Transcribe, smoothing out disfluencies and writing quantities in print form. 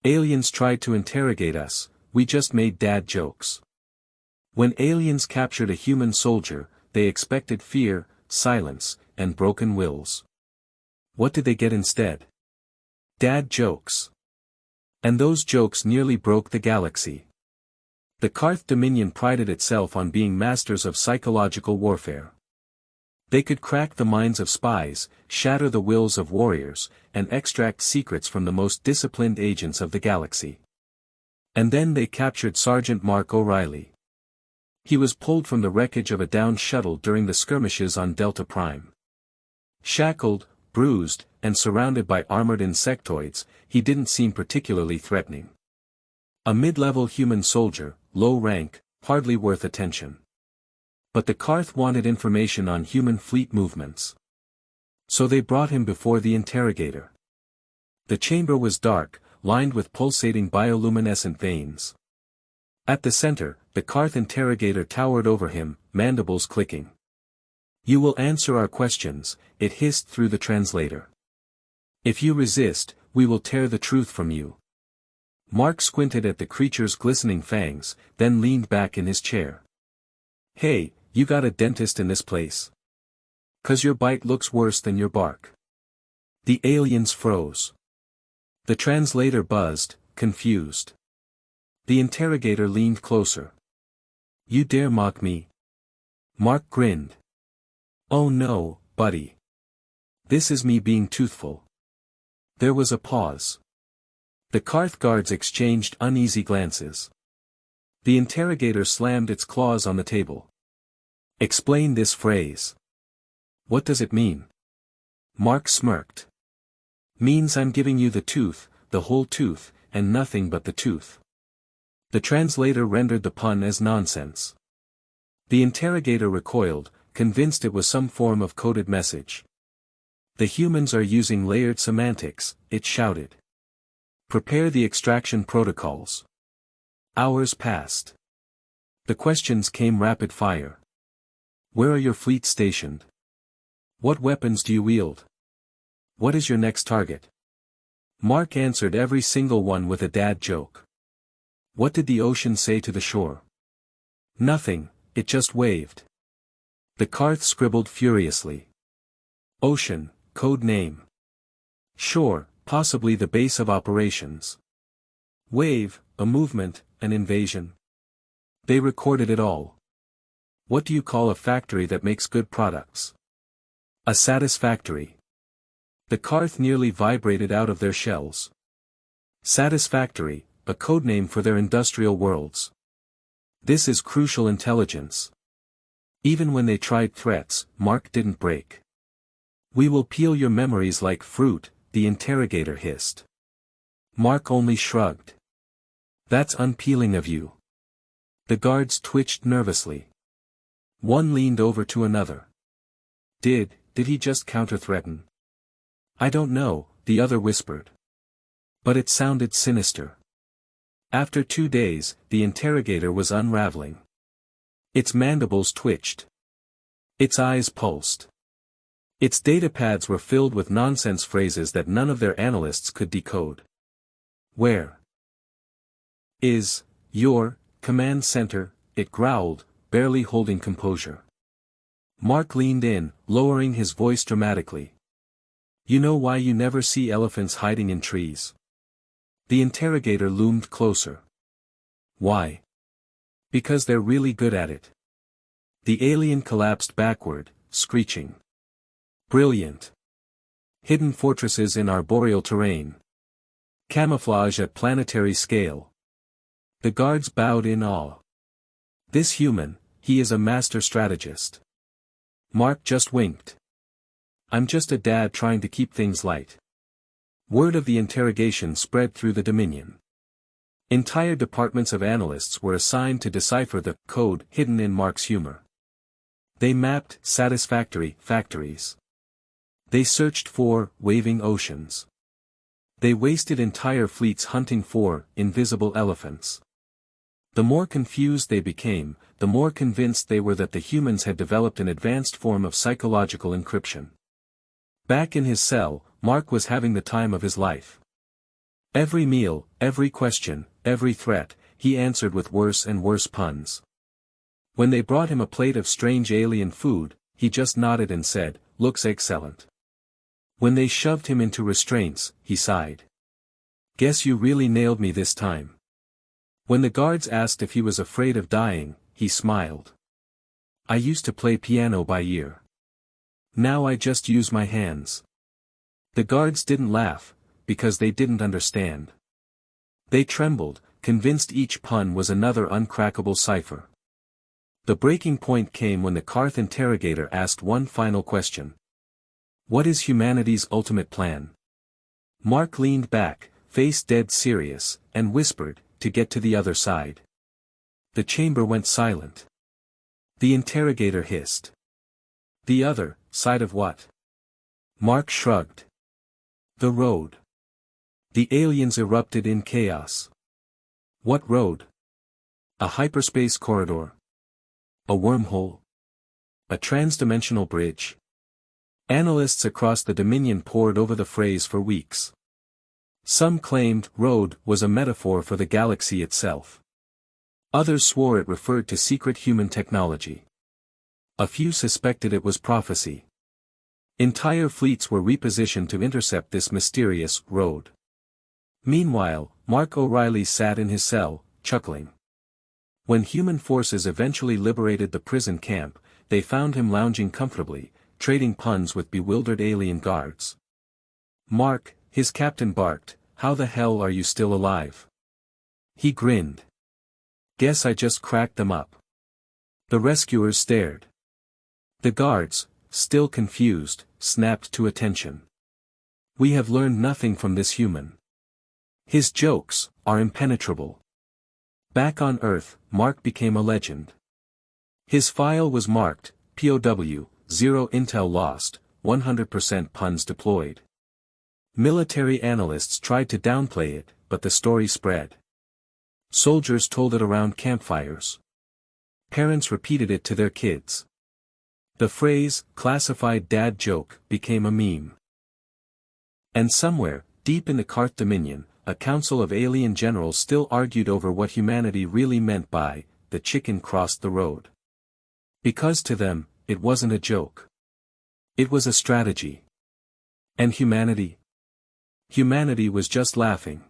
Aliens tried to interrogate us, we just made dad jokes. When aliens captured a human soldier, they expected fear, silence, and broken wills. What did they get instead? Dad jokes. And those jokes nearly broke the galaxy. The Karth Dominion prided itself on being masters of psychological warfare. They could crack the minds of spies, shatter the wills of warriors, and extract secrets from the most disciplined agents of the galaxy. And then they captured Sergeant Mark O'Reilly. He was pulled from the wreckage of a downed shuttle during the skirmishes on Delta Prime. Shackled, bruised, and surrounded by armored insectoids, he didn't seem particularly threatening. A mid-level human soldier, low rank, hardly worth attention. But the Karth wanted information on human fleet movements. So they brought him before the interrogator. The chamber was dark, lined with pulsating bioluminescent veins. At the center, the Karth interrogator towered over him, mandibles clicking. "You will answer our questions," it hissed through the translator. "If you resist, we will tear the truth from you." Mark squinted at the creature's glistening fangs, then leaned back in his chair. "Hey, you got a dentist in this place? 'Cause your bite looks worse than your bark." The aliens froze. The translator buzzed, confused. The interrogator leaned closer. "You dare mock me?" Mark grinned. "Oh no, buddy. This is me being truthful." There was a pause. The Karth guards exchanged uneasy glances. The interrogator slammed its claws on the table. "Explain this phrase. What does it mean?" Mark smirked. "Means I'm giving you the tooth, the whole tooth, and nothing but the tooth." The translator rendered the pun as nonsense. The interrogator recoiled, convinced it was some form of coded message. "The humans are using layered semantics," it shouted. "Prepare the extraction protocols." Hours passed. The questions came rapid fire. "Where are your fleets stationed? What weapons do you wield? What is your next target?" Mark answered every single one with a dad joke. "What did the ocean say to the shore?" "Nothing, it just waved." The Karth scribbled furiously. "Ocean, code name. Shore, possibly the base of operations. Wave, a movement, an invasion." They recorded it all. "What do you call a factory that makes good products?" "A satisfactory." The Karth nearly vibrated out of their shells. Satisfactory, a codename for their industrial worlds. This is crucial intelligence. Even when they tried threats, Mark didn't break. "We will peel your memories like fruit," the interrogator hissed. Mark only shrugged. "That's unpeeling of you." The guards twitched nervously. One leaned over to another. Did he just counter-threaten?" "I don't know," the other whispered. But it sounded sinister. After 2 days, the interrogator was unraveling. Its mandibles twitched. Its eyes pulsed. Its datapads were filled with nonsense phrases that none of their analysts could decode. "Where is your command center?" it growled, barely holding composure. Mark leaned in, lowering his voice dramatically. "You know why you never see elephants hiding in trees?" The interrogator loomed closer. "Why?" "Because they're really good at it." The alien collapsed backward, screeching. "Brilliant. Hidden fortresses in arboreal terrain. Camouflage at planetary scale." The guards bowed in awe. "This human, he is a master strategist." Mark just winked. "I'm just a dad trying to keep things light." Word of the interrogation spread through the Dominion. Entire departments of analysts were assigned to decipher the code hidden in Mark's humor. They mapped satisfactory factories. They searched for waving oceans. They wasted entire fleets hunting for invisible elephants. The more confused they became, the more convinced they were that the humans had developed an advanced form of psychological encryption. Back in his cell, Mark was having the time of his life. Every meal, every question, every threat, he answered with worse and worse puns. When they brought him a plate of strange alien food, he just nodded and said, "Looks excellent." When they shoved him into restraints, he sighed. "Guess you really nailed me this time." When the guards asked if he was afraid of dying, he smiled. "I used to play piano by ear. Now I just use my hands." The guards didn't laugh, because they didn't understand. They trembled, convinced each pun was another uncrackable cipher. The breaking point came when the Karth interrogator asked one final question. "What is humanity's ultimate plan?" Mark leaned back, face dead serious, and whispered, "To get to the other side." The chamber went silent. The interrogator hissed. "The other side of what?" Mark shrugged. "The road." The aliens erupted in chaos. "What road? A hyperspace corridor? A wormhole? A transdimensional bridge?" Analysts across the Dominion pored over the phrase for weeks. Some claimed "road" was a metaphor for the galaxy itself. Others swore it referred to secret human technology. A few suspected it was prophecy. Entire fleets were repositioned to intercept this mysterious road. Meanwhile, Mark O'Reilly sat in his cell, chuckling. When human forces eventually liberated the prison camp, they found him lounging comfortably, trading puns with bewildered alien guards. "Mark," his captain barked, "how the hell are you still alive?" He grinned. "Guess I just cracked them up." The rescuers stared. The guards, still confused, snapped to attention. "We have learned nothing from this human. His jokes are impenetrable." Back on Earth, Mark became a legend. His file was marked, POW, 0 intel lost, 100% puns deployed. Military analysts tried to downplay it, but the story spread. Soldiers told it around campfires. Parents repeated it to their kids. The phrase, "classified dad joke," became a meme. And somewhere, deep in the Karth Dominion, a council of alien generals still argued over what humanity really meant by, "the chicken crossed the road." Because to them, it wasn't a joke. It was a strategy. And humanity? Humanity was just laughing.